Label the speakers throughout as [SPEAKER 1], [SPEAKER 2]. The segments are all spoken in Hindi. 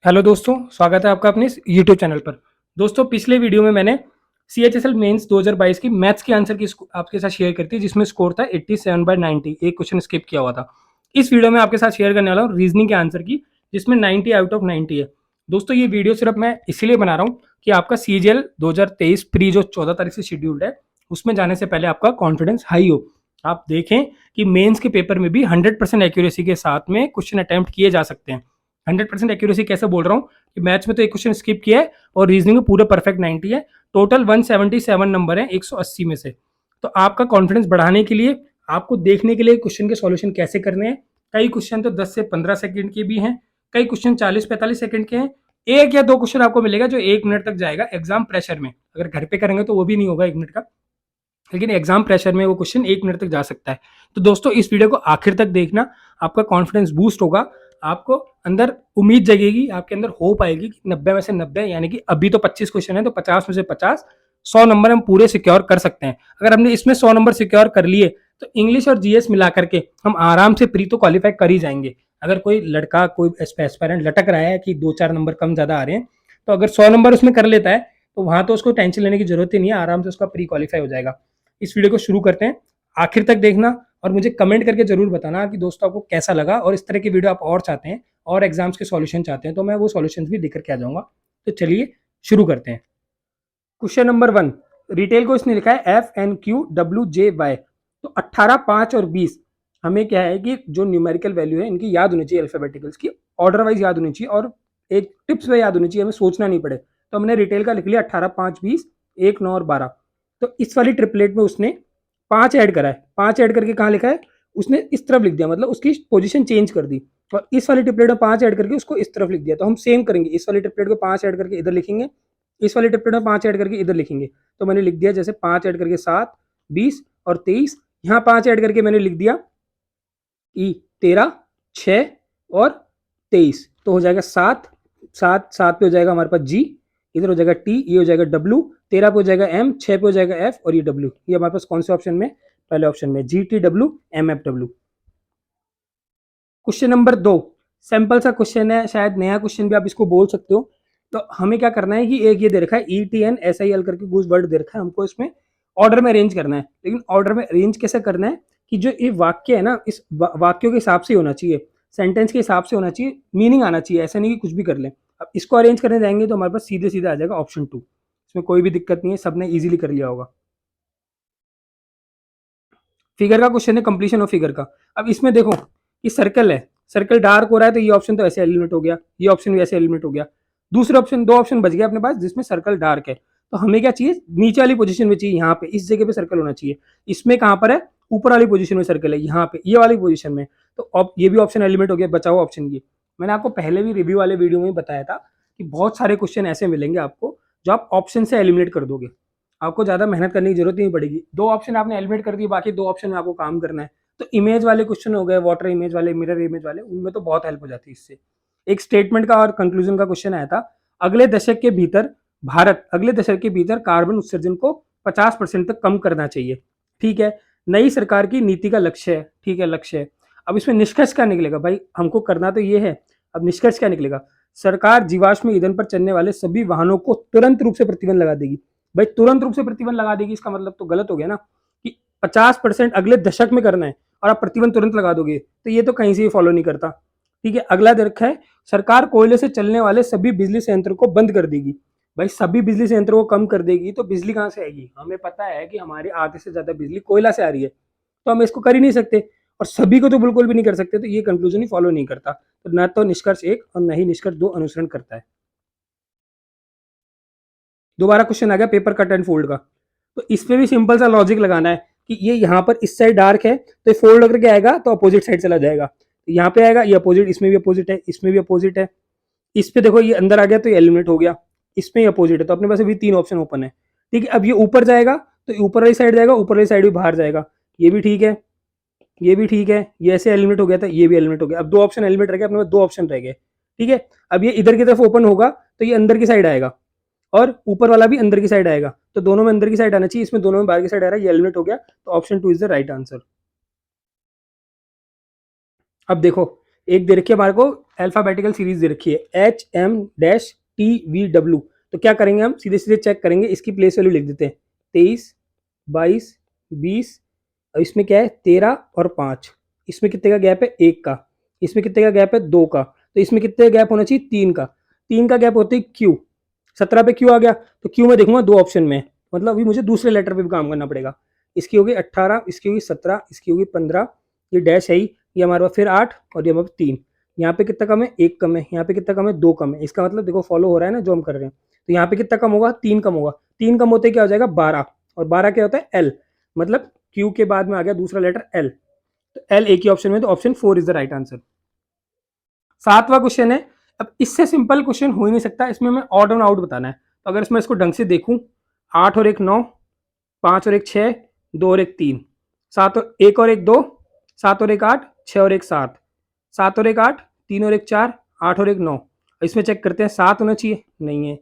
[SPEAKER 1] हेलो दोस्तों, स्वागत है आपका अपने इस यूट्यूब चैनल पर। दोस्तों, पिछले वीडियो में मैंने CHSL मेंस 2022 की मैथ्स की आंसर की आपके साथ शेयर करती है, जिसमें स्कोर था 87/90। एक क्वेश्चन स्किप किया हुआ था। इस वीडियो में आपके साथ शेयर करने वाला हूँ रीजनिंग के आंसर की, जिसमें 90 आउट ऑफ 90 है। दोस्तों, ये वीडियो सिर्फ मैं इसीलिए बना रहा हूँ कि आपका CGL 2023 प्री जो 14 तारीख से शेड्यूल्ड है, उसमें जाने से पहले आपका कॉन्फिडेंस हाई हो। आप देखें कि मेंस के पेपर में भी 100% एक्यूरेसी के साथ में क्वेश्चन अटेम्प्ट किए जा सकते हैं। 100% एक्यूरेसी कैसे बोल रहा हूँ कि मैथ्स में तो एक क्वेश्चन स्किप किया है और रीजनिंग में पूरा परफेक्ट 90 है। टोटल 177 नंबर है 180 में से। तो आपका कॉन्फिडेंस बढ़ाने के लिए आपको देखने के लिए क्वेश्चन के सॉल्यूशन कैसे करने हैं। कई क्वेश्चन तो 10 से 15 सेकंड के भी हैं, कई क्वेश्चन 40-45 सेकंड के हैं। एक या दो क्वेश्चन आपको मिलेगा जो 1 मिनट तक जाएगा एग्जाम प्रेशर में। अगर घर पे करेंगे तो वो भी नहीं होगा 1 मिनट का, लेकिन एग्जाम प्रेशर में वो क्वेश्चन 1 मिनट तक जा सकता है। तो दोस्तों, इस वीडियो को आखिर तक देखना, आपका कॉन्फिडेंस बूस्ट होगा, आपको अंदर उम्मीद जगेगी, आपके अंदर होप आएगी कि 90 में से 90, यानी कि अभी तो 25 क्वेश्चन है तो 50 में से 50, 100 नंबर हम पूरे सिक्योर कर सकते हैं। अगर हमने इसमें 100 नंबर सिक्योर कर लिए तो इंग्लिश और जीएस मिला करके हम आराम से प्री तो क्वालिफाई कर ही जाएंगे। अगर कोई लड़का, कोई एस्पायरेंट लटक रहा है कि 2-4 नंबर कम ज्यादा आ रहे हैं, तो अगर 100 नंबर उसमें कर लेता है तो वहां तो उसको टेंशन लेने की जरूरत ही नहीं है, आराम से उसका प्री क्वालिफाई हो जाएगा। इस वीडियो को शुरू करते हैं, आखिर तक देखना और मुझे कमेंट करके जरूर बताना कि दोस्तों आपको कैसा लगा, और इस तरह की वीडियो आप और चाहते हैं और एग्जाम्स के सॉल्यूशन चाहते हैं तो मैं वो सॉल्यूशंस भी लेकर के आ जाऊंगा। तो चलिए शुरू करते हैं। क्वेश्चन नंबर 1, रिटेल को इसने लिखा है FNQWJY। तो 18, 5 और 20 हमें क्या है कि जो न्यूमेरिकल वैल्यू है इनकी याद होनी चाहिए, अल्फाबेटिकल्स की ऑर्डर वाइज याद होनी चाहिए और एक टिप्स में याद होनी चाहिए, हमें सोचना नहीं पड़े। तो हमने रिटेल का लिख लिया 18, 5, 20, 1, 9 और 12। तो इस वाली ट्रिपलेट में उसने 5 ऐड करा है। 5 ऐड करके कहाँ लिखा है, उसने इस तरफ लिख दिया, मतलब उसकी पोजीशन चेंज कर दी। और इस वाली ट्रिपलेट में 5 ऐड करके उसको इस तरफ लिख दिया। तो हम सेम करेंगे, इस वाली ट्रिपलेट को 5 ऐड करके इधर लिखेंगे, इस वाली ट्रिपलेट में 5 ऐड करके इधर लिखेंगे। तो मैंने लिख दिया जैसे 5 ऐड करके 7, 20 और 23। यहाँ 5 ऐड करके मैंने लिख दिया 13, 6 और 23। तो हो जाएगा 7, 7, 7 पे हो जाएगा हमारे पास जी, इधर हो जाएगा टी, ये हो जाएगा डब्ल्यू, 13 पे हो जाएगा एम, 6 पे हो जाएगा एफ और ये डब्ल्यू। ये हमारे पास कौन से ऑप्शन में, पहले ऑप्शन में GTWMFW। क्वेश्चन नंबर 2, सिंपल सा क्वेश्चन है, शायद नया क्वेश्चन भी आप इसको बोल सकते हो। तो हमें क्या करना है कि एक ये दे रखा है ETNSIL करके कुछ वर्ड दे रखा है, हमको इसमें ऑर्डर में अरेंज करना है। लेकिन ऑर्डर में अरेंज कैसे करना है कि जो ये वाक्य है ना, इस वाक्यों के हिसाब से होना चाहिए, सेंटेंस के हिसाब से होना चाहिए, मीनिंग आना चाहिए, ऐसा नहीं कि कुछ भी कर लें। अब इसको अरेंज करने जाएंगे तो हमारे पास सीधे सीधे आ जाएगा ऑप्शन 2। इसमें कोई भी दिक्कत नहीं है, सबने इजीली कर लिया होगा। फिगर का क्वेश्चन है, कंप्लीशन ऑफ फिगर का। अब इसमें देखो कि सर्कल है, सर्कल डार्क हो रहा है तो ये ऑप्शन तो ऐसे एलिमिनेट हो गया, ये ऑप्शन भी ऐसे एलिमिनेट हो गया। दूसरे ऑप्शन, दो ऑप्शन बच गए अपने पास जिसमें सर्कल डार्क है। तो हमें क्या चाहिए, नीचे वाली पोजीशन में चाहिए, यहाँ पे इस जगह पे सर्कल होना चाहिए। इसमें कहाँ पर है, ऊपर वाली पोजीशन में सर्कल है, यहाँ पे ये वाली पोजीशन में। तो ये भी ऑप्शन एलिमिनेट हो गया, बचा हुआ ऑप्शन ये। मैंने आपको पहले भी रिव्यू वाले वीडियो में बताया था कि बहुत सारे क्वेश्चन ऐसे मिलेंगे आपको जो आप ऑप्शन से एलिमिनेट कर दोगे, आपको ज्यादा मेहनत करने की जरूरत नहीं पड़ेगी। दो ऑप्शन आपने एलिमिनेट कर दिए, बाकी दो ऑप्शन में आपको काम करना है। तो इमेज वाले क्वेश्चन हो गए, वाटर इमेज वाले, मिरर इमेज वाले, उनमें तो बहुत हेल्प हो जाती है इससे। एक स्टेटमेंट का और कंक्लूजन का क्वेश्चन आया था, अगले दशक के भीतर भारत अगले दशक के भीतर कार्बन उत्सर्जन को 50% तक कम करना चाहिए। ठीक है, नई सरकार की नीति का लक्ष्य है, ठीक है, लक्ष्य है। अब इसमें निष्कर्ष क्या निकलेगा, भाई हमको करना तो ये है, अब निष्कर्ष क्या निकलेगा, सरकार जीवाश्म ईंधन पर चलने वाले सभी वाहनों को तुरंत रूप से प्रतिबंध लगा देगी। भाई तुरंत रूप से प्रतिबंध लगा देगी, इसका मतलब तो गलत हो गया ना कि 50% अगले दशक में करना है और आप प्रतिबंध तुरंत लगा दोगे, तो ये तो कहीं से भी फॉलो नहीं करता। ठीक है, अगला रखा है, सरकार कोयले से चलने वाले सभी बिजली संयंत्र को बंद कर देगी। भाई सभी बिजली संयंत्रों को कम कर देगी तो बिजली कहाँ से आएगी, हमें पता है कि हमारे आधे से ज्यादा बिजली कोयला से आ रही है, तो हम इसको कर ही नहीं सकते और सभी को तो बिल्कुल भी नहीं कर सकते। तो ये कंक्लूजन ही फॉलो नहीं करता, तो न तो निष्कर्ष 1 और न ही निष्कर्ष 2 अनुसरण करता है। दोबारा क्वेश्चन आ गया पेपर कट एंड फोल्ड का। तो इसमें भी सिंपल सा लॉजिक लगाना है कि ये यहाँ पर इस साइड डार्क है तो ये फोल्ड होकर के आएगा तो अपोजिट साइड चला जाएगा, तो यहाँ पे आएगा, ये अपोजिट, इसमें भी अपोजिट है, इसमें भी अपोजिट है। इस पे देखो ये अंदर आ गया तो ये एलिमिनेट हो गया, इसमें ही अपोजिट है, तो अपने पास अभी 3 ऑप्शन ओपन है। ठीक है, अब ये ऊपर जाएगा तो ऊपर वाली साइड जाएगा, ऊपर वाली साइड भी बाहर जाएगा, ये भी ठीक है, ये भी ठीक है, ये ऐसे एलिमिनेट हो गया था, ये भी एलिमिनेट हो गया। अब 2 ऑप्शन एलिमिनेट रह गए, अपने पास 2 ऑप्शन रह गए। ठीक है, अब ये इधर की तरफ ओपन होगा तो ये अंदर की साइड आएगा और ऊपर वाला भी अंदर की साइड आएगा, तो दोनों में अंदर की साइड आना चाहिए, इसमें दोनों में बाहर की साइड आ रहा है, ये एलिमिनेट हो गया, तो option 2 is the right answer. अब देखो एक दे रखी है हमारे को अल्फाबेटिकल सीरीज दे रखी है HM-TVW। तो क्या करेंगे हम, सीधे सीधे चेक करेंगे, इसकी प्लेस वैल्यू लिख देते हैं 23, 22, 20, और इसमें क्या है 13 और 5। इसमें कितने का गैप है, 1 का। इसमें कितने का गैप है, 2 का। तो इसमें कितने का गैप होना चाहिए, 3 का। 3 का गैप होते ही क्यू, 17 पे क्यू आ गया। तो क्यू में देखूंगा 2 ऑप्शन में, मतलब अभी मुझे दूसरे लेटर पे भी काम करना पड़ेगा। इसकी होगी 18, इसकी होगी 17, इसकी होगी 15, ये डैश है ही, ये हमारे पास फिर 8 और ये हमारे पास 3। यहाँ पे कितना कम है, 1 कम है। यहाँ पे कितना कम है, 2 कम है। इसका मतलब देखो फॉलो हो रहा है ना जो हम कर रहे हैं। तो यहाँ पे कितना कम होगा, 3 कम होगा। 3 कम होते क्या हो जाएगा, 12, और 12 क्या होता है, एल। मतलब क्यू के बाद में आ गया दूसरा लेटर एल। तो एल एक ही ऑप्शन में, तो option 4 is the right answer. 7वां क्वेश्चन है। अब इससे सिंपल क्वेश्चन हो ही नहीं सकता, इसमें हमें ऑड और आउट बताना है। तो अगर इसमें इसको ढंग से देखूं, 8 और 1 9, 5 और 1 6, 2 और 1 3, 7 और 1 और 1 2, 7 और 1 8, 6 और 1 7, 7 और 1 8, 3 और 1 4, 8 और 1 9। इसमें चेक करते हैं, 7 होना चाहिए, नहीं है।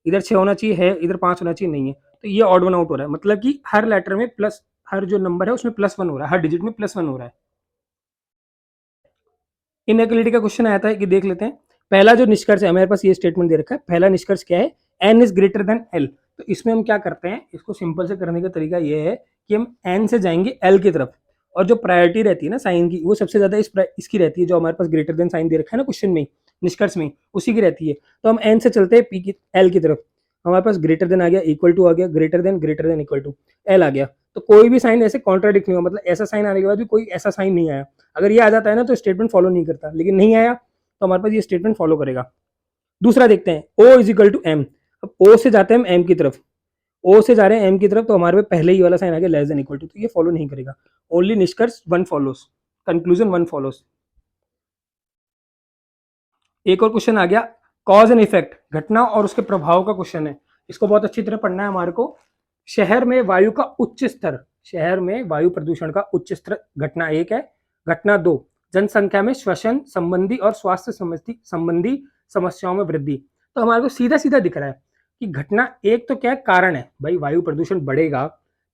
[SPEAKER 1] इधर 6 होना चाहिए, है। इधर 5 होना चाहिए, नहीं है। तो ये ऑड वन आउट हो रहा है, मतलब कि हर लेटर में प्लस, हर जो नंबर है उसमें +1 हो रहा है, हर डिजिट में +1 हो रहा है। इनइक्वालिटी का क्वेश्चन आया था कि देख लेते हैं। पहला जो निष्कर्ष है, हमारे पास ये स्टेटमेंट दे रखा है, पहला निष्कर्ष क्या है, n is greater then l। तो इसमें हम क्या करते हैं, इसको सिंपल से करने का तरीका ये है कि हम n से जाएंगे l की तरफ, और जो प्रायोरिटी रहती है ना साइन की, वो सबसे ज्यादा इसकी रहती है, जो हमारे पास ग्रेटर देन साइन दे रखा है ना क्वेश्चन में, निष्कर्ष में, उसी की रहती है। तो हम n से चलते हैं p की, l की तरफ। हमारे पास ग्रेटर देन आ गया, इक्वल टू आ गया, greater than equal to, l आ गया। तो कोई भी साइन ऐसे कॉन्ट्राडिक्ट नहीं हुआ, मतलब ऐसा साइन आने के बाद भी कोई ऐसा साइन नहीं आया। अगर ये आ जाता है ना तो स्टेटमेंट फॉलो नहीं करता, लेकिन नहीं आया तो हमारे पास ये स्टेटमेंट फॉलो करेगा। दूसरा देखते हैं, O is equal to M. अब O से जाते हैं हम एम की तरफ, O से जा रहे हैं एम की तरफ, तो हमारे पे पहले ही वाला साइन आ गया लेस देन इक्वल टू, तो ये फॉलो नहीं करेगा। ओनली निष्कर्ष one follows, conclusion one follows. एक और क्वेश्चन आ गया, कॉज एंड इफेक्ट, घटना और उसके प्रभाव का क्वेश्चन है। इसको बहुत अच्छी तरह पढ़ना है हमारे को। शहर में वायु का उच्च स्तर, शहर में वायु प्रदूषण का उच्च स्तर, घटना 1 है। घटना 2, जनसंख्या में श्वसन संबंधी और स्वास्थ्य संबंधी समस्याओं में वृद्धि। तो हमारे को सीधा सीधा दिख रहा है कि घटना 1 तो क्या है, कारण है भाई, वायु प्रदूषण बढ़ेगा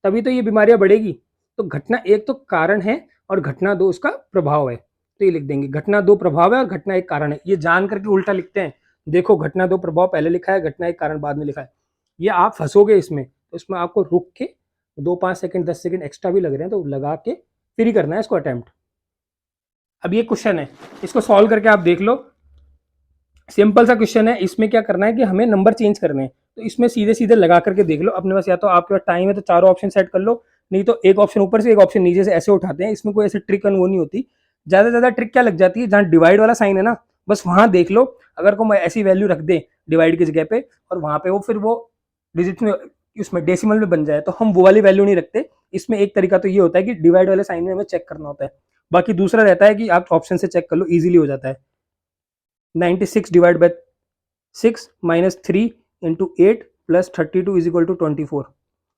[SPEAKER 1] तभी तो ये बीमारियां बढ़ेगी। तो घटना 1 तो कारण है और घटना 2 उसका प्रभाव है। तो ये लिख देंगे, घटना 2 प्रभाव है और घटना 1 कारण है। ये जान करके उल्टा लिखते हैं, देखो घटना 2 प्रभाव पहले लिखा है, घटना 1 कारण बाद में लिखा है। ये आप फंसोगे इसमें, तो इसमें आपको रुक के 2-5 सेकंड 10 सेकंड एक्स्ट्रा भी लग रहे हैं, तो लगा के फिर ही करना है इसको अटेम्प्ट। अब ये क्वेश्चन है, इसको सॉल्व करके आप देख लो। सिंपल सा क्वेश्चन है, इसमें क्या करना है कि हमें नंबर चेंज करने हैं। तो इसमें सीधे सीधे लगा करके देख लो अपने पास, या तो आपके पास टाइम है तो चारों ऑप्शन सेट कर लो, नहीं तो एक ऑप्शन ऊपर से एक ऑप्शन नीचे से ऐसे उठाते हैं। इसमें कोई ऐसे ट्रिक वो नहीं होती। ज्यादा से ज्यादा ट्रिक क्या लग जाती है, जहाँ डिवाइड वाला साइन है ना, बस वहां देख लो। अगर कोई ऐसी वैल्यू रख दे डिवाइड की जगह पे, और वहां पे वो फिर वो डिजिट में, उसमें डेसिमल में बन जाए, तो हम वो वाली वैल्यू नहीं रखते। इसमें एक तरीका तो ये होता है कि डिवाइड वाले साइन में हमें चेक करना होता है। बाकी दूसरा रहता है कि आप ऑप्शन से चेक कर लो, इजीली हो जाता है। 96 divide by 6 minus 3 into 8 plus 32 is equal to 24।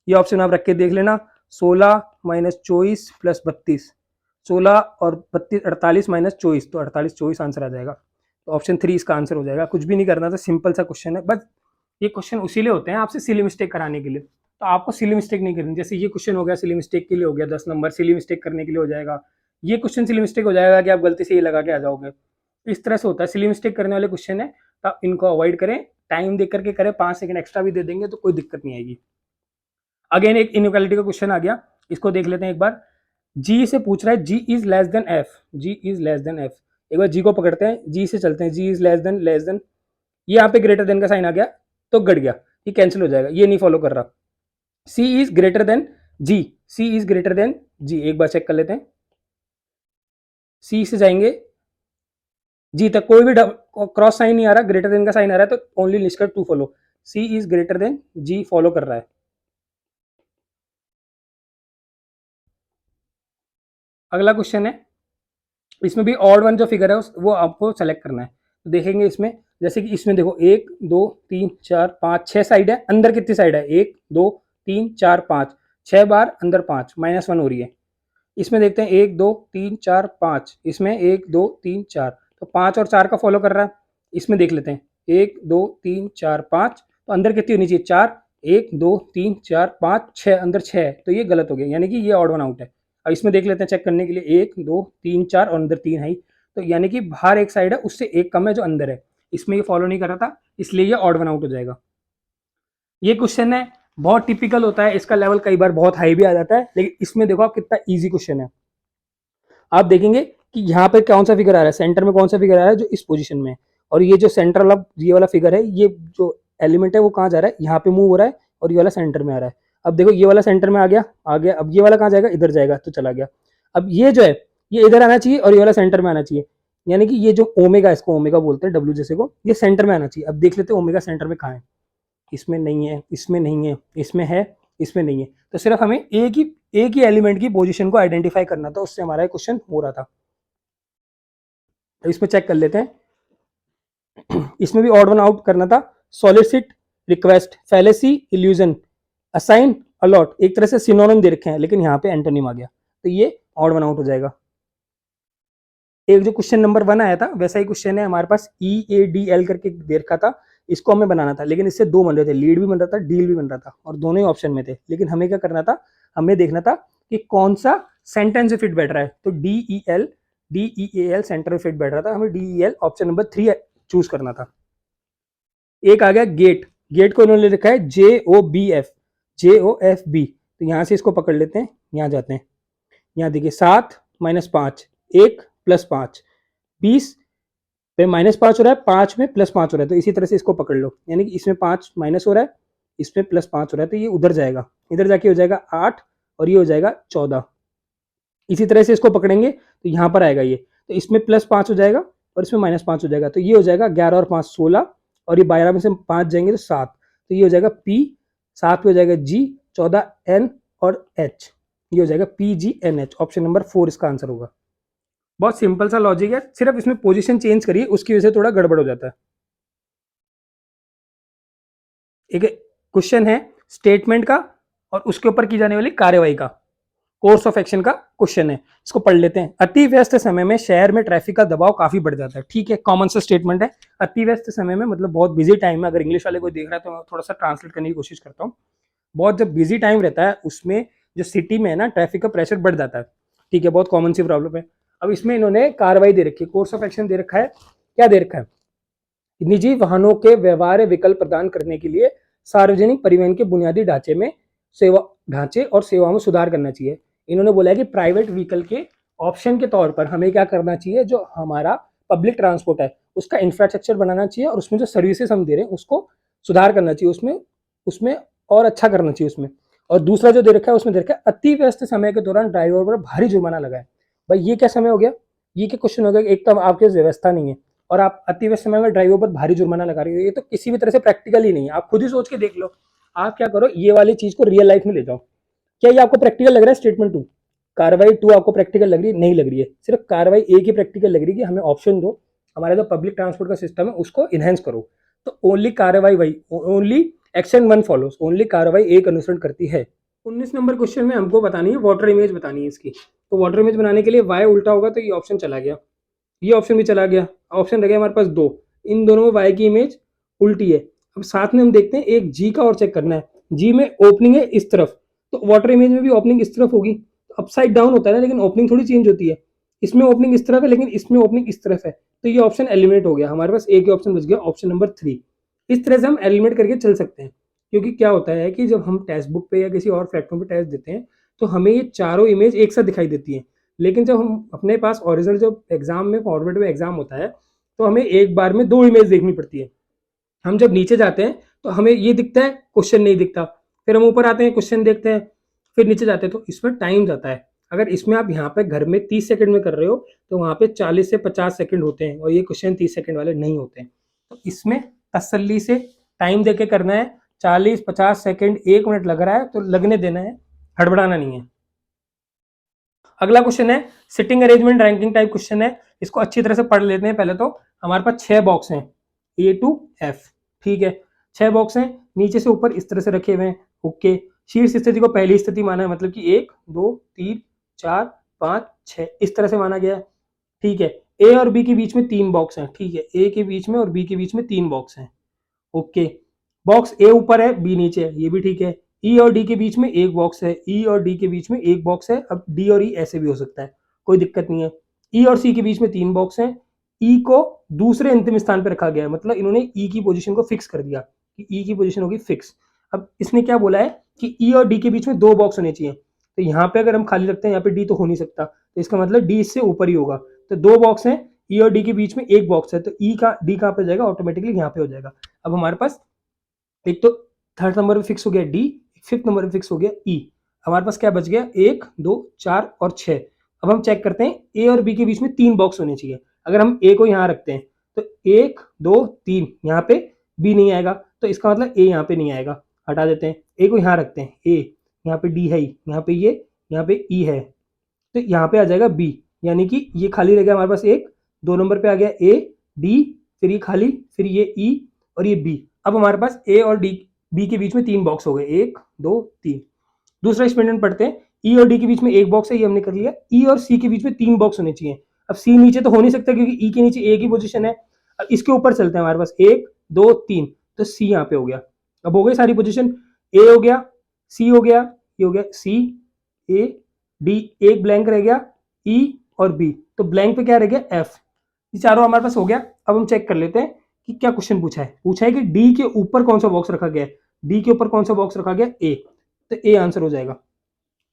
[SPEAKER 1] ये ऑप्शन आप रख के देख लेना। 16 माइनस 24 प्लस 32, 16 और 32 48 माइनस 24, तो 48 24 आंसर आ जाएगा। तो ऑप्शन 3 इसका आंसर हो जाएगा। कुछ भी नहीं करना था, सिंपल सा क्वेश्चन है। बस ये क्वेश्चन उसीलिए होते हैं आपसे सिली मिस्टेक कराने के लिए, तो आपको सिली मिस्टेक नहीं करनी। जैसे ये क्वेश्चन हो गया सिली मिस्टेक के लिए, हो गया 10 नंबर, सिली मिस्टेक करने के लिए हो जाएगा। ये क्वेश्चन सिली मिस्टेक हो जाएगा कि आप गलती से ये लगा के आ जाओगे। इस तरह से होता है, सिली मिस्टेक करने वाले क्वेश्चन है, तो इनको अवॉइड करें। टाइम देख करके करें, 5 सेकंड एक्स्ट्रा भी दे देंगे तो कोई दिक्कत नहीं आएगी। अगेन एक इनइक्वालिटी का क्वेश्चन आ गया, इसको देख लेते हैं एक बार। जी से पूछ रहा है, G is less than F, G is less than F. एक बार जी को पकड़ते हैं, जी से चलते हैं, जी इज लेस देन, ये यहाँ पे ग्रेटर देन का साइन आ गया तो गड़ गया, ये कैंसिल हो जाएगा, ये नहीं फॉलो कर रहा। C is greater than G, C is greater than G, एक बार चेक कर लेते हैं। सी से जाएंगे जी तक, कोई भी क्रॉस साइन नहीं आ रहा, ग्रेटर देन का साइन आ रहा है, तो ओनली निष्कर्ष 2 follow. C is greater than G follow कर रहा है। अगला क्वेश्चन है, इसमें भी ऑड वन जो फिगर है वो आपको सेलेक्ट करना है। तो देखेंगे इसमें, जैसे कि इसमें देखो 1 2 3 4 5 6 साइड है, अंदर कितनी साइड है, 1 2 3 4 5, 6 बार अंदर 5, -1 हो रही है। इसमें देखते हैं 1 2 3 4 5, इसमें 1 2 3 4, तो 5 और 4 का फॉलो कर रहा है। इसमें देख लेते हैं 1 2 3 4 5, तो अंदर कितनी होनी चाहिए 4, 1 2 3 4 5 6, अंदर 6 है, तो ये गलत हो गया, यानी कि ये ऑड वन आउट है। अब इसमें देख लेते हैं चेक करने के लिए, 1 2 3 4 और अंदर 3 है ही, तो यानी कि बाहर एक साइड है उससे एक कम है जो अंदर है, इसमें ये फॉलो नहीं कर रहा था, इसलिए ये ऑड वन आउट हो जाएगा। ये क्वेश्चन है, बहुत टिपिकल होता है, इसका लेवल कई बार बहुत हाई भी आ जाता है, लेकिन इसमें देखो आप कितना ईजी क्वेश्चन है। आप देखेंगे कि यहाँ पे कौन सा फिगर आ रहा है, सेंटर में कौन सा फिगर आ रहा है जो इस पोजीशन में है, और ये जो सेंट्रल अब ये वाला फिगर है, ये जो एलिमेंट है वो कहाँ जा रहा है, यहाँ पे मूव हो रहा है, और ये वाला सेंटर में आ रहा है। अब देखो ये वाला सेंटर में आ गया, अब ये वाला कहाँ जाएगा, इधर जाएगा, तो चला गया। अब ये जो है ये इधर आना चाहिए और ये वाला सेंटर में आना चाहिए, यानी कि ये जो ओमेगा, इसको ओमेगा बोलते हैं डब्ल्यू जैसे को, ये सेंटर में आना चाहिए। अब देख लेते हैं ओमेगा सेंटर में कहाँ है, इसमें नहीं है, इसमें नहीं है, इसमें है, इसमें नहीं है। तो सिर्फ हमें एक ही एलिमेंट की पोजीशन को आइडेंटिफाई करना था, उससे हमारा क्वेश्चन हो रहा था। तो इसमें चेक कर लेते हैं। इसमें भी ऑड वन आउट करना था। Solicit, request, fallacy, illusion, assign, allot, एक तरह से सिनोनिम दे रखे हैं, लेकिन यहाँ पे एंटोनिम आ गया, तो ये ऑड वन आउट हो जाएगा। एक जो क्वेश्चन नंबर 1 आया था वैसा ही क्वेश्चन है हमारे पास, EADL करके दे रखा था, इसको हमें बनाना था, लेकिन इससे दो बन रहे थे, लीड भी बन रहा था, डील भी बन रहा था, और दोनों ही ऑप्शन में थे। लेकिन हमें क्या करना था, हमें देखना था कि कौन सा सेंटेंस में फिट बैठ रहा है, तो DEAL सेंटर में फिट बैठ रहा था, हमें DEL ऑप्शन नंबर 3 चूज करना था। एक आ गया गेट, गेट को इन्होंने लिखा है JOBF, तो यहाँ से इसको पकड़ लेते हैं, यहाँ जाते हैं, यहाँ देखिए 7 - 5, 1 + 5, 20 पे -5 हो रहा है, 5 में +5 हो रहा है, तो इसी तरह से इसको पकड़ लो, यानी कि इसमें 5 माइनस हो रहा है, इसमें +5 हो रहा है, तो ये उधर जाएगा, इधर जाके हो जाएगा 8 और ये हो जाएगा 14। इसी तरह से इसको पकड़ेंगे तो यहाँ पर आएगा ये, तो इसमें +5 हो जाएगा और इसमें -5 हो जाएगा, तो ये हो जाएगा 11 और 5 16, और ये 12 में से 5 जाएंगे तो 7, तो ये हो जाएगा P, 7 पे हो जाएगा G, 14 N और H, ये हो जाएगा PGNH, ऑप्शन नंबर 4 इसका आंसर होगा। बहुत सिंपल सा लॉजिक है, सिर्फ इसमें पोजीशन चेंज करिए, उसकी वजह से थोड़ा गड़बड़ हो जाता है। एक क्वेश्चन है स्टेटमेंट का और उसके ऊपर की जाने वाली कार्यवाही का, कोर्स ऑफ एक्शन का क्वेश्चन है, इसको पढ़ लेते हैं। अति व्यस्त समय में शहर में ट्रैफिक का दबाव काफी बढ़ जाता है, ठीक है, कॉमन सा स्टेटमेंट है। अति व्यस्त समय में मतलब बहुत बिजी टाइम है, अगर इंग्लिश वाले कोई देख रहा है तो मैं थोड़ा सा ट्रांसलेट करने की कोशिश करता हूँ। बहुत जब बिजी टाइम रहता है उसमें जो सिटी में है ना, ट्रैफिक का प्रेशर बढ़ जाता है, ठीक है, बहुत कॉमन सी प्रॉब्लम है। अब इसमें इन्होंने कार्रवाई दे रखी है, कोर्स ऑफ एक्शन दे रखा है, क्या दे रखा है, निजी वाहनों के व्यवहार्य विकल्प प्रदान करने के लिए सार्वजनिक परिवहन के बुनियादी ढांचे और सेवाओं में सुधार करना चाहिए। इन्होंने बोला है कि प्राइवेट व्हीकल के ऑप्शन के तौर पर हमें क्या करना चाहिए, जो हमारा पब्लिक ट्रांसपोर्ट है उसका इंफ्रास्ट्रक्चर बनाना चाहिए, और उसमें जो सर्विसेज हम दे रहे हैं उसको सुधार करना चाहिए, उसमें उसमें और अच्छा करना चाहिए उसमें। और दूसरा जो दे रखा है उसमें दे रखा है अति व्यस्त समय के दौरान ड्राइवर पर भारी जुर्माना लगाए। भाई ये क्या समय हो गया, ये क्या क्वेश्चन हो गया, एक तो आपके व्यवस्था नहीं है और आप अति व्यस्त समय में ड्राइवर पर भारी जुर्माना लगा रहे हो, ये तो किसी भी तरह से प्रैक्टिकल ही नहीं है। आप खुद ही सोच के देख लो, आप क्या करो, ये वाली चीज को रियल लाइफ में ले जाओ। क्या ये आपको प्रैक्टिकल लग रहा है स्टेटमेंट 2, कार्रवाई 2 आपको प्रैक्टिकल लग रही है, नहीं लग रही है, सिर्फ कार्रवाई 1 ही प्रैक्टिकल लग रही है कि हमें ऑप्शन दो, हमारा जो पब्लिक ट्रांसपोर्ट का सिस्टम है उसको इनहेंस करो। तो ओनली कार्रवाई वही, ओनली एक्शन 1 फॉलोस, ओनली कार्रवाई 1 अनुसरण करती है। 19 नंबर क्वेश्चन में हमको बतानी है वाटर इमेज बतानी है इसकी, तो वाटर इमेज बनाने के लिए वाई उल्टा होगा, तो ये ऑप्शन चला गया, ये ऑप्शन भी चला गया, ऑप्शन रह गया हमारे पास 2, इन दोनों में वाई की इमेज उल्टी है। अब साथ में हम देखते हैं एक जी का और चेक करना है, जी में ओपनिंग है इस तरफ, तो वाटर इमेज में भी ओपनिंग इस तरफ होगी, तो अपसाइड डाउन होता है ना, लेकिन ओपनिंग थोड़ी चेंज होती है, इसमें ओपनिंग इस तरफ है लेकिन इसमें ओपनिंग इस तरफ है, तो ये ऑप्शन एलिमिनेट हो गया, हमारे पास एक ही ऑप्शन बच गया, ऑप्शन नंबर 3। इस तरह से हम एलिमिनेट करके चल सकते हैं, क्योंकि क्या होता है कि जब हम टेक्स्ट बुक पे या किसी और प्लेटफॉर्म पे टेस्ट देते हैं तो हमें ये चारों इमेज एक साथ दिखाई देती है, लेकिन जब हम अपने पास ओरिजिनल जो एग्जाम में फॉरवर्ड में एग्जाम होता है तो हमें एक बार में 2 इमेज देखनी पड़ती है। हम जब नीचे जाते हैं तो हमें ये दिखता है, क्वेश्चन नहीं दिखता, फिर हम ऊपर आते हैं, क्वेश्चन देखते हैं, फिर नीचे जाते हैं, तो इसमें टाइम जाता है। अगर इसमें आप यहाँ पे घर में 30 सेकंड में कर रहे हो तो वहाँ पे 40 से 50 सेकंड होते हैं, और ये क्वेश्चन 30 सेकंड वाले नहीं होते हैं। तो इसमें तसल्ली से टाइम देके करना है, 40-50 सेकंड 1 मिनट लग रहा है तो लगने देना है, हड़बड़ाना नहीं है। अगला क्वेश्चन है sitting arrangement ranking type question है, इसको अच्छी तरह से पढ़ लेते हैं। पहले तो हमारे पास 6 बॉक्स हैं A to F, ठीक है, 6 बॉक्स हैं, नीचे से ऊपर इस तरह से रखे हुए हैं, ओके। शीर्ष स्थिति को पहली स्थिति माना है, मतलब कि 1 2 3 4 5 6 इस तरह से माना गया है, ठीक है। ए और बी के बीच में 3 बॉक्स हैं, ठीक है, ए के बीच में और बी के बीच में 3 बॉक्स हैं, ओके। बॉक्स ए ऊपर है बी नीचे है, ये भी ठीक है। ई और डी के बीच में एक बॉक्स है, ई और डी के बीच में एक बॉक्स है, अब डी और ई ऐसे भी हो सकता है, कोई दिक्कत नहीं है। ई और सी के बीच में 3 बॉक्स हैं, ई को दूसरे अंतिम स्थान पर रखा गया है, मतलब इन्होंने ई की पोजीशन को फिक्स कर दिया कि ई की पोजीशन होगी फिक्स। अब इसने क्या बोला है कि ई और डी के बीच में 2 बॉक्स होने चाहिए, तो यहाँ पे अगर हम खाली रखते हैं, यहाँ पे डी तो हो नहीं सकता, तो इसका मतलब डी इससे ऊपर ही होगा। तो 2 बॉक्स हैं, ई और डी के बीच में 1 बॉक्स है, तो ई का डी कहाँ पे हो जाएगा, ऑटोमेटिकली यहाँ पे हो जाएगा। अब हमारे पास एक तो थर्ड नंबर पे फिक्स हो गया डी, फिफ्थ नंबर पे फिक्स हो गया ई। हमारे पास क्या बच गया, 1 2 4 और 6। अब हम चेक करते हैं, ए और बी के बीच में 3 बॉक्स होने चाहिए। अगर हम ए को यहाँ रखते हैं तो 1 2 3 यहाँ पे बी नहीं आएगा, तो इसका मतलब ए यहाँ पे नहीं आएगा, हटा देते हैं। ए को यहाँ रखते हैं, ए यहाँ पे डी है ही, यहाँ पे ये, यहाँ पे ई है, तो यहाँ पे आ जाएगा बी, यानी कि ये खाली रह गया हमारे पास। एक 2 नंबर पे आ गया ए डी, फिर ये खाली, फिर ये ई और ये बी। अब हमारे पास ए और डी बी के बीच में 3 बॉक्स हो गए, 1 2 3। दूसरा एक्सपेरिमेंट पढ़ते हैं, ई और डी के बीच में 1 बॉक्स है, ये हमने कर लिया। ई और सी के बीच में 3 बॉक्स होने चाहिए। अब सी नीचे तो हो नहीं सकता क्योंकि ई के नीचे ए की पोजीशन है। अब इसके ऊपर चलते हैं, हमारे पास 1 2 3, तो सी यहाँ पे हो गया। अब हो गई सारी पोजीशन, ए हो गया, सी हो गया, ये हो गया सी ए डी, एक ब्लैंक रह गया ई और बी, तो ब्लैंक पे क्या रह गया एफ। ये चारों हमारे पास हो गया। अब हम चेक कर लेते हैं कि क्या क्वेश्चन पूछा है कि डी के ऊपर कौन सा बॉक्स रखा गया है। डी के ऊपर कौन सा बॉक्स रखा गया, ए, तो ए आंसर हो जाएगा।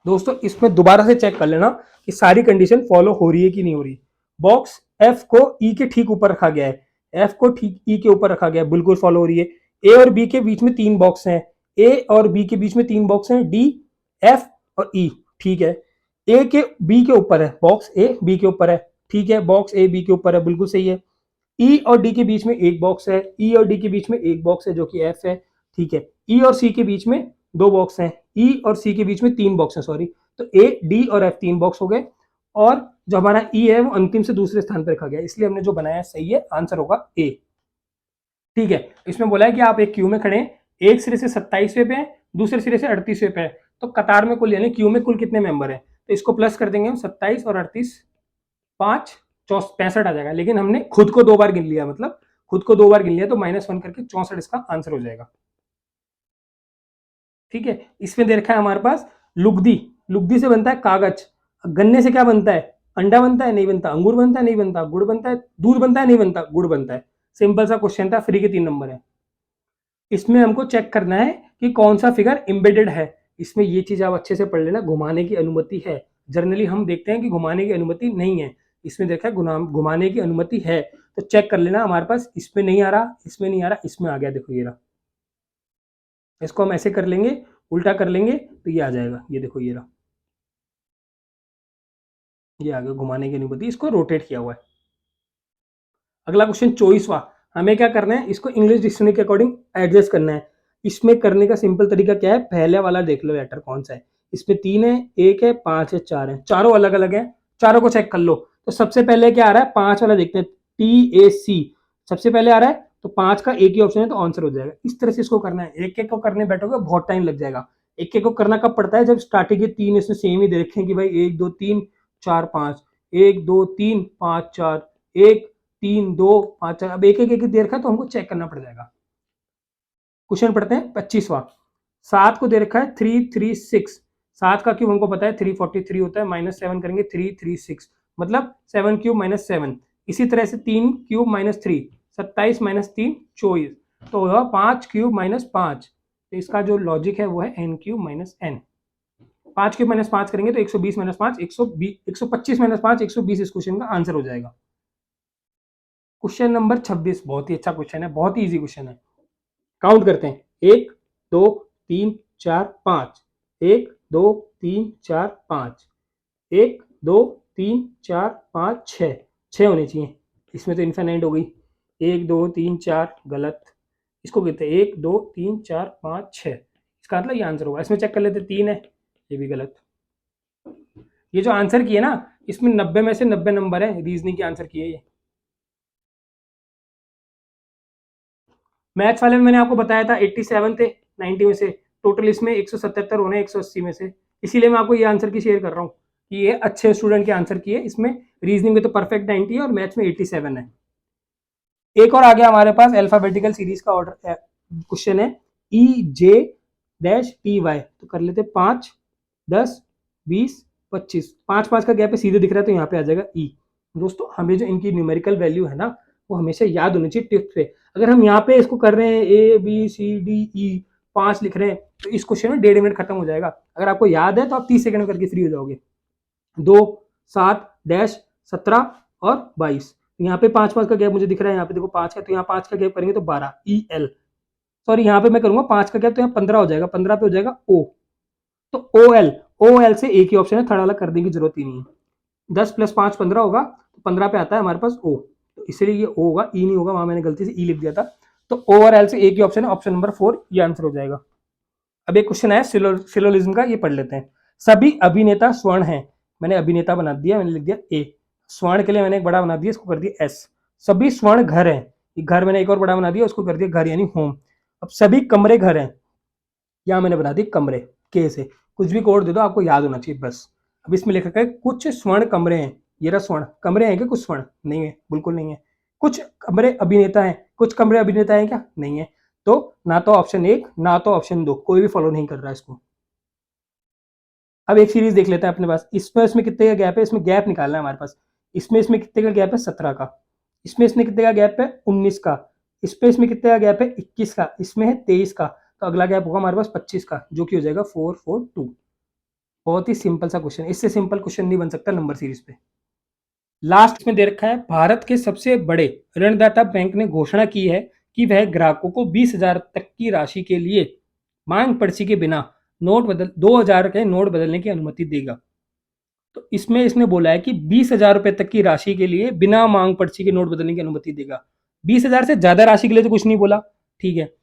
[SPEAKER 1] दोस्तों इसमें दोबारा से चेक कर लेना कि सारी कंडीशन फॉलो हो रही है कि नहीं हो रही। बॉक्स एफ को ई के ठीक ऊपर रखा गया है, एफ को ठीक ई के ऊपर रखा गया है, बिल्कुल फॉलो हो रही है। ए और बी के बीच में 3 बॉक्स हैं, ए और बी के बीच में 3 बॉक्स हैं, डी एफ और ई, ठीक है। ए के बी के ऊपर है बॉक्स, ए बी के ऊपर है, ठीक है, बॉक्स ए बी के ऊपर है, बिल्कुल सही है। ई और डी के बीच में 1 बॉक्स है, ई और डी के बीच में 1 बॉक्स है जो कि एफ है, ठीक है। ई और सी के बीच में 2 बॉक्स हैं, ई और सी के बीच में 3 बॉक्स हैं, सॉरी, तो ए डी और एफ 3 बॉक्स हो गए। और जो हमारा ई है वो अंतिम से दूसरे स्थान पर रखा गया, इसलिए हमने जो बनाया सही है, आंसर होगा ए, ठीक है। इसमें बोला है कि आप एक क्यू में खड़े हैं, एक सिरे से 27वें पे है, दूसरे सिरे से 38वें पे है, तो कतार में कुल यानी क्यू में कुल कितने मेंबर है, तो इसको प्लस कर देंगे हम, 27 और 38, 5 65 आ जाएगा। लेकिन हमने खुद को 2 बार गिन लिया, मतलब खुद को 2 बार गिन लिया, तो -1 करके 64 इसका आंसर हो जाएगा, ठीक है। इसमें दे रखा है हमारे पास लुगदी, लुगदी से बनता है कागज। गन्ने से क्या बनता है, अंडा बनता है, नहीं बनता, अंगूर बनता है, नहीं बनता, गुड़ बनता है, दूध बनता है, नहीं बनता, गुड़ बनता है। सिंपल सा क्वेश्चन था, फ्री के 3 नंबर है। इसमें हमको चेक करना है कि कौन सा फिगर एम्बेडेड है। इसमें ये चीज आप अच्छे से पढ़ लेना, घुमाने की अनुमति है। जनरली हम देखते हैं कि घुमाने की अनुमति नहीं है, इसमें देखा है घुमाने की अनुमति है, तो चेक कर लेना। हमारे पास इसमें नहीं आ रहा, इसमें नहीं आ रहा, इसमें आ गया, देखो ये रहा। इसको हम ऐसे कर लेंगे, उल्टा कर लेंगे तो ये आ जाएगा, ये देखो ये रहा, ये आ गया घुमाने की अनुमति, इसको रोटेट किया हुआ है। अगला क्वेश्चन 24वां, हमें क्या करना है, इसको इंग्लिश डिक्शनरी के अकॉर्डिंग एडजस्ट करना है। इसमें करने का सिंपल तरीका क्या है, पहले वाला देख लो लेटर कौन सा है। इसमें 3 है, 1 है, 5 है, 4 है, चारों अलग अलग है, चारों को चेक कर लो। तो सबसे पहले क्या आ रहा है, 5 वाला देखते हैं, TAC सबसे पहले आ रहा है, तो 5 का एक ही ऑप्शन है, तो आंसर हो जाएगा। इस तरह से इसको करना है, एक एक को करने बैठोगे बहुत टाइम लग जाएगा। एक एक को करना कब पड़ता है, जब स्टार्टिंग के 3 इसमें सेम ही दे रखे हैं कि भाई 1 2 3 4 5, 1 2 3 5 4, 1 3 2 5 4, अब एक एक एक दे रखा है तो हमको चेक करना पड़ जाएगा। क्वेश्चन पढ़ते हैं 25वां, 7 को दे रखा है 336, 7 का क्यूब हमको पता है 343 होता है, -7 करेंगे 336, मतलब 7 क्यूब -7। इसी तरह से 3 क्यूब -3, 27 -3 24, तो होगा 5 क्यूब -5। तो इसका जो लॉजिक है वो है n क्यूब -n। 5 क्यूब -5 करेंगे तो 120 -5 120, 125 -5 120 इस क्वेश्चन का आंसर हो जाएगा। क्वेश्चन नंबर 26 बहुत ही अच्छा क्वेश्चन है, बहुत ही इजी क्वेश्चन है। काउंट करते हैं, 1 2 3 4 5, 1 2 3 4 5, 1 2 3 4 5 6, 6 होनी चाहिए। इसमें तो इनफाइनाइट हो गई, 1 2 3 4 गलत, इसको कहते हैं 1 2 3 4 5 6, इसका मतलब ये आंसर होगा। इसमें चेक कर लेते, 3 है, ये भी गलत। ये जो आंसर किए ना, इसमें 90 में से 90 नंबर है, रीजनिंग के आंसर किए ये। मैथ्स वाले में मैंने आपको बताया था 87 थे 90 में से, टोटल इसमें 177 होने 180 में से, इसीलिए मैं आपको ये आंसर की शेयर कर रहा हूँ कि ये अच्छे स्टूडेंट के आंसर किए। इसमें रीजनिंग में तो परफेक्ट 90 है और मैथ्स में 87 है। एक और आ गया हमारे पास अल्फाबेटिकल सीरीज का ऑर्डर क्वेश्चन है, EJ-TY, तो कर लेते 5 10 20 25, 5 5 का गैप है, सीधे दिख रहा है तो यहाँ पे आ जाएगा ई। दोस्तों हमें जो इनकी न्यूमेरिकल वैल्यू है ना, वो हमेशा याद होनी चाहिए टिप्स पे। अगर हम यहाँ पे इसको कर रहे हैं A B C D E 5 लिख रहे हैं, तो इस क्वेश्चन में 1.5 मिनट खत्म हो जाएगा। अगर आपको याद है तो आप 30 सेकंड में करके फ्री हो जाओगे। 2 7 डैश 17 और 22, यहाँ पे 5 का गैप मुझे दिख रहा है, यहाँ पे देखो 5 का, तो यहाँ 5 का गैप करेंगे तो 12 ई एल, सॉरी यहाँ पे मैं करूंगा 5 का गैप, तो यहाँ 15 हो जाएगा, 15 पे हो जाएगा ओ, तो ओ एल से एक ही ऑप्शन है, थर्ड वाला करने की जरूरत ही नहीं है। 10 + 5 15 होगा, तो 15 पे आता है हमारे पास ओ, तो इसलिए ये ओ होगा, ई नहीं होगा, वहां मैंने गलती से ई लिख दिया था। तो ओ और एल से एक ही ऑप्शन है, ऑप्शन नंबर 4 ये आंसर हो जाएगा। अब एक क्वेश्चन है सिलोलिज्म का, ये पढ़ लेते हैं। सभी अभिनेता स्वर्ण हैं, मैंने अभिनेता बना दिया, मैंने लिख दिया ए। स्वर्ण के लिए मैंने एक बड़ा बना दिया, इसको कर दिया एस। सभी स्वर्ण घर हैं, घर मैंने एक और बड़ा बना दिया, उसको कर दिया घर यानी होम। अब सभी कमरे घर हैं, यहाँ मैंने बना दी कमरे के से, कुछ भी कोड दे दो, आपको याद होना चाहिए बस। अब इसमें लिखा है कुछ स्वर्ण कमरे हैं, ये रहा स्वर्ण कमरे हैं क्या, कुछ स्वर्ण नहीं है, बिल्कुल नहीं है। कुछ कमरे अभिनेता हैं, कुछ कमरे अभिनेता हैं क्या, नहीं है। तो ना तो ऑप्शन 1 ना तो ऑप्शन 2, कोई भी फॉलो नहीं कर रहा है इसको। अब एक सीरीज देख लेते हैं अपने पास, इसमें कितने का गैप है, इसमें गैप निकालना है हमारे पास। इसमें कितने का गैप है, 17 का। इसमें कितने का गैप है, 19 का। इसमें कितने का गैप है, 21 का। इसमें है 23 का, तो अगला गैप होगा हमारे पास 25 का, जो कि हो जाएगा 4 4 2। बहुत ही सिंपल सा क्वेश्चन, इससे सिंपल क्वेश्चन नहीं बन सकता नंबर सीरीज पे। लास्ट में दे रखा है, भारत के सबसे बड़े ऋणदाता बैंक ने घोषणा की है कि वह ग्राहकों को 20,000 तक की राशि के लिए मांग पर्ची के बिना 2,000 के नोट बदलने की अनुमति देगा। तो इसमें इसने बोला है कि 20,000 रुपए तक की राशि के लिए बिना मांग पर्ची के नोट बदलने की अनुमति देगा। 20,000 से ज्यादा राशि के लिए तो कुछ नहीं बोला, ठीक है।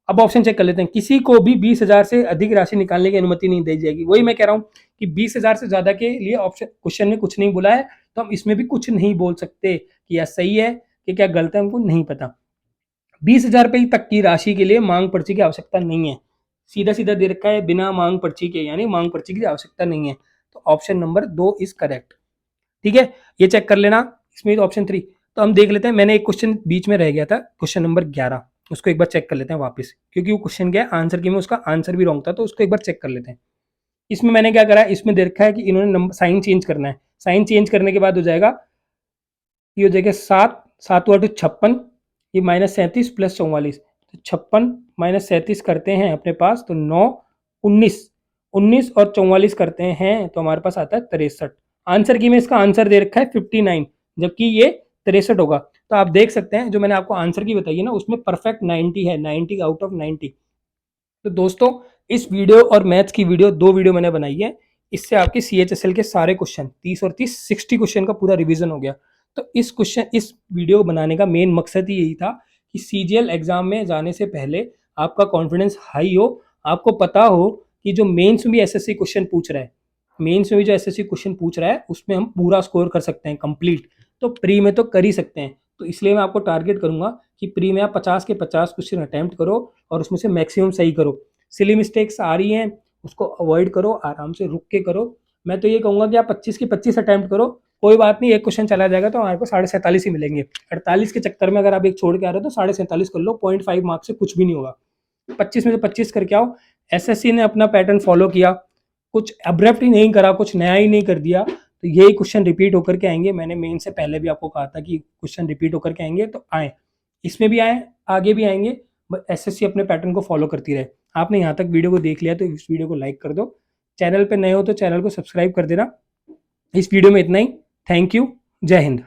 [SPEAKER 1] अब ऑप्शन चेक कर लेते हैं, किसी को भी 20,000 से अधिक राशि निकालने की अनुमति नहीं दी जाएगी। वही मैं कह रहा हूं कि 20,000 से ज्यादा के लिए ऑप्शन क्वेश्चन में कुछ नहीं बोला है, तो हम इसमें भी कुछ नहीं बोल सकते कि यह सही है कि क्या गलत है, हमको नहीं पता। 20,000 रुपए तक की राशि के लिए मांग पर्ची की आवश्यकता नहीं है, सीधा सीधा दे रखा है बिना मांग पर्ची के, यानी मांग पर्ची की आवश्यकता नहीं है। तो ऑप्शन नंबर 2 इज करेक्ट, ठीक है। ये चेक कर लेना, इसमें ऑप्शन 3। तो हम देख लेते हैं, मैंने एक क्वेश्चन बीच में रह गया था, क्वेश्चन नंबर 11, उसको एक बार चेक कर लेते हैं वापस, क्योंकि वो क्वेश्चन क्या है आंसर की में उसका आंसर भी रॉन्ग था, तो उसको एक बार चेक कर लेते हैं। इसमें मैंने क्या करा है, इसमें दे रखा है कि इन्होंने नंबर साइन चेंज करना है। साइन चेंज करने के बाद हो जाएगा, ये हो जाएगा 7 7 8 56, ये -37 + 44, तो 56 - 37 करते हैं अपने पास तो 9 19 19 और 44 करते हैं तो हमारे पास आता है 63। आंसर की में इसका आंसर दे रखा है 59, जबकि ये 63 होगा। तो आप देख सकते हैं जो मैंने आपको आंसर की बताई है ना, उसमें परफेक्ट 90 है, 90 आउट ऑफ 90। तो दोस्तों इस वीडियो और मैथ्स की वीडियो, 2 वीडियो मैंने बनाई है, इससे आपके CHSL के सारे क्वेश्चन 30 और 30 60 क्वेश्चन का पूरा रिवीजन हो गया। तो इस वीडियो बनाने का मेन मकसद ही यही था कि CGL एग्जाम में जाने से पहले आपका कॉन्फिडेंस हाई हो, आपको पता हो कि जो मेंस में भी SSC क्वेश्चन पूछ रहा है, मेंस में भी जो SSC क्वेश्चन पूछ रहा है उसमें हम पूरा स्कोर कर सकते हैं कंप्लीट, तो प्री में तो कर ही सकते हैं। तो इसलिए मैं आपको टारगेट करूंगा कि प्री में आप 50 के 50 क्वेश्चन अटेम्प्ट करो और उसमें से मैक्सिमम सही करो। सिली मिस्टेक्स आ रही हैं उसको अवॉइड करो, आराम से रुक के करो। मैं तो ये कहूंगा कि आप 25 के 25 अटेम्प्ट करो, कोई बात नहीं, एक क्वेश्चन चला जाएगा तो हमारे को 47.5 ही मिलेंगे। 48 के चक्कर में अगर आप एक छोड़ के आ रहे हो तो 47.5 कर लो, 0.5 मार्क्स से कुछ भी नहीं होगा। 25 में से 25 करके आओ। SSC ने अपना पैटर्न फॉलो किया, कुछ अब्रप्ट ही नहीं करा, कुछ नया ही नहीं कर दिया, तो यही क्वेश्चन रिपीट होकर के आएंगे। मैंने मेन से पहले भी आपको कहा था कि क्वेश्चन रिपीट होकर के आएंगे, तो आए, इसमें भी आए, आगे भी आएंगे। बट SSC अपने पैटर्न को फॉलो करती रहे। आपने यहाँ तक वीडियो को देख लिया तो इस वीडियो को लाइक कर दो, चैनल पे नए हो तो चैनल को सब्सक्राइब कर देना। इस वीडियो में इतना ही, थैंक यू, जय हिंद।